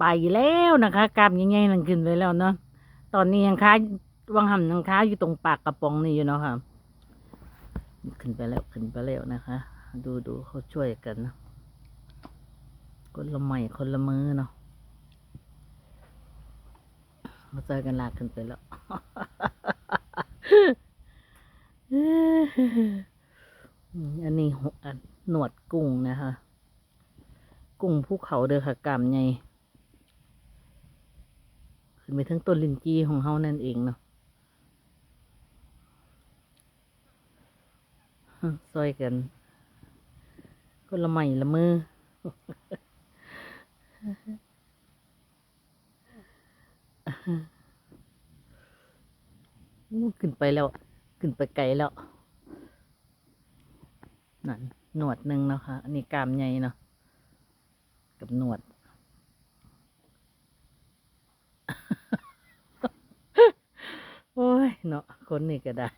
ไปแล้วนะคะกล้ามใหญ่ๆนั่นขึ้นไปแล้วเนาะตอนนี้ยังค้าวังหำยังค้าอยู่ตรงปากกระป๋องนี่อยู่เนาะค่ะขึ้นไปแล้วขึ้นไปแล้วนะคะ ดูเขาช่วยกันนะคนละไม้คนละมือเนาะมาเจอกันลากขึ้นไปแล้ว อันนี้หนวดกุ้งนะคะ กุ้งภูเขาเด้อค่ะกล้ามใหญ่ขึ้นไปทั้งต้นลินจีของเฮานั่นเองเนาะซอยกันคนละไม้ละมือขึ้นไปแล้ว ขึ้นไปไกลแล้วนั่นหนวดหนึ่งเนาะค่ะอันนี้กล้ามใหญ่เนาะกับหนวด โอ้ยเนาะคนนี่ก็ได้